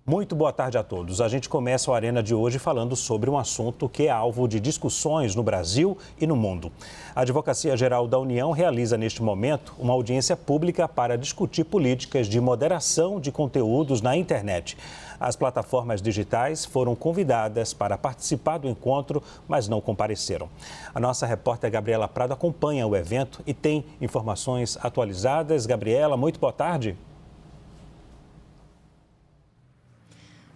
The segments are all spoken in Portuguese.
Muito boa tarde a todos. A gente começa o Arena de hoje falando sobre um assunto que é alvo de discussões no Brasil e no mundo. A Advocacia Geral da União realiza neste momento uma audiência pública para discutir políticas de moderação de conteúdos na internet. As plataformas digitais foram convidadas para participar do encontro, mas não compareceram. A nossa repórter Gabriela Prado acompanha o evento e tem informações atualizadas. Gabriela, muito boa tarde.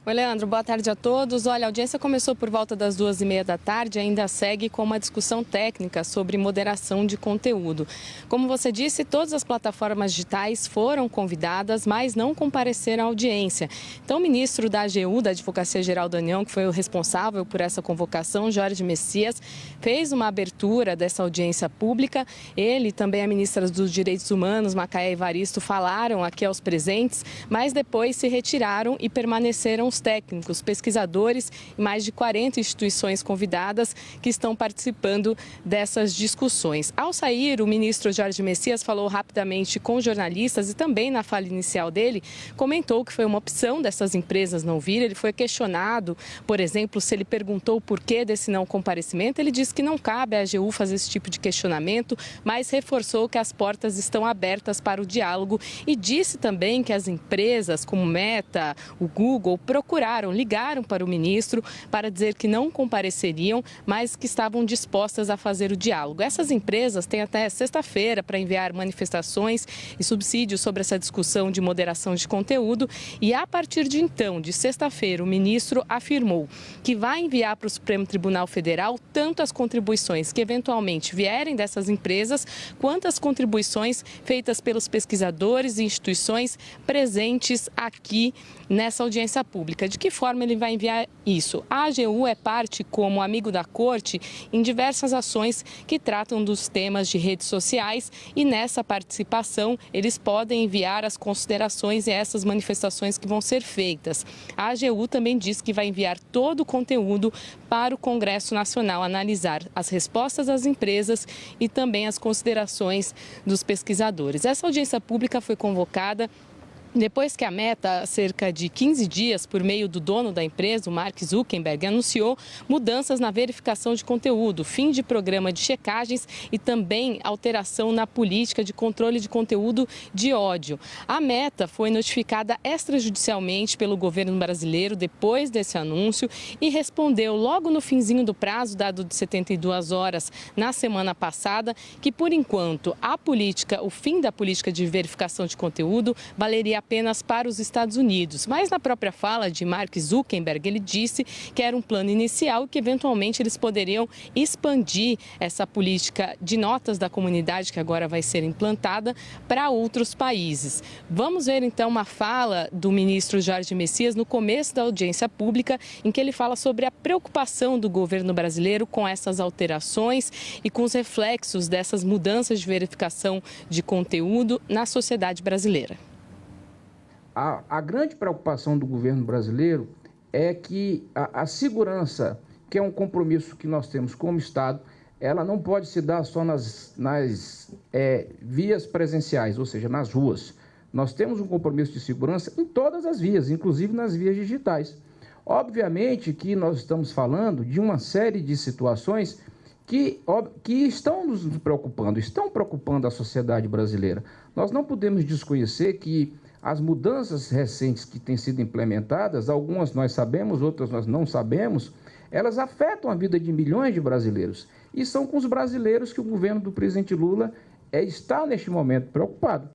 Oi, Leandro, boa tarde a todos. Olha, a audiência começou por volta das 2h30 da tarde e ainda segue com uma discussão técnica sobre moderação de conteúdo. Como você disse, todas as plataformas digitais foram convidadas, mas não compareceram à audiência. Então, o ministro da AGU, da Advocacia Geral da União, que foi o responsável por essa convocação, Jorge Messias, fez uma abertura dessa audiência pública. Ele e também a ministra dos Direitos Humanos, Macaé Evaristo, falaram aqui aos presentes, mas depois se retiraram e permaneceram os técnicos, pesquisadores e mais de 40 instituições convidadas que estão participando dessas discussões. Ao sair, o ministro Jorge Messias falou rapidamente com jornalistas e também na fala inicial dele, comentou que foi uma opção dessas empresas não vir. Ele foi questionado, por exemplo, se ele perguntou o porquê desse não comparecimento. Ele disse que não cabe à AGU fazer esse tipo de questionamento, mas reforçou que as portas estão abertas para o diálogo e disse também que as empresas como Meta, o Google, ligaram para o ministro para dizer que não compareceriam, mas que estavam dispostas a fazer o diálogo. Essas empresas têm até sexta-feira para enviar manifestações e subsídios sobre essa discussão de moderação de conteúdo e a partir de então, de sexta-feira, o ministro afirmou que vai enviar para o Supremo Tribunal Federal tanto as contribuições que eventualmente vierem dessas empresas, quanto as contribuições feitas pelos pesquisadores e instituições presentes aqui nessa audiência pública. De que forma ele vai enviar isso? A AGU é parte, como amigo da corte, em diversas ações que tratam dos temas de redes sociais e nessa participação eles podem enviar as considerações e essas manifestações que vão ser feitas. A AGU também diz que vai enviar todo o conteúdo para o Congresso Nacional analisar as respostas das empresas e também as considerações dos pesquisadores. Essa audiência pública foi convocada depois que a Meta, há cerca de 15 dias, por meio do dono da empresa, o Mark Zuckerberg, anunciou mudanças na verificação de conteúdo, fim de programa de checagens e também alteração na política de controle de conteúdo de ódio. A Meta foi notificada extrajudicialmente pelo governo brasileiro depois desse anúncio e respondeu logo no finzinho do prazo, dado de 72 horas na semana passada, que por enquanto o fim da política de verificação de conteúdo valeria apenas para os Estados Unidos. Mas na própria fala de Mark Zuckerberg, ele disse que era um plano inicial e que eventualmente eles poderiam expandir essa política de notas da comunidade que agora vai ser implantada para outros países. Vamos ver então uma fala do ministro Jorge Messias no começo da audiência pública, em que ele fala sobre a preocupação do governo brasileiro com essas alterações e com os reflexos dessas mudanças de verificação de conteúdo na sociedade brasileira. A grande preocupação do governo brasileiro é que a segurança, que é um compromisso que nós temos como Estado, ela não pode se dar só nas vias presenciais, ou seja, nas ruas. Nós temos um compromisso de segurança em todas as vias, inclusive nas vias digitais. Obviamente que nós estamos falando de uma série de situações que estão nos preocupando, estão preocupando a sociedade brasileira. Nós não podemos desconhecer que as mudanças recentes que têm sido implementadas, algumas nós sabemos, outras nós não sabemos, elas afetam a vida de milhões de brasileiros. E são com os brasileiros que o governo do presidente Lula está, neste momento, preocupado.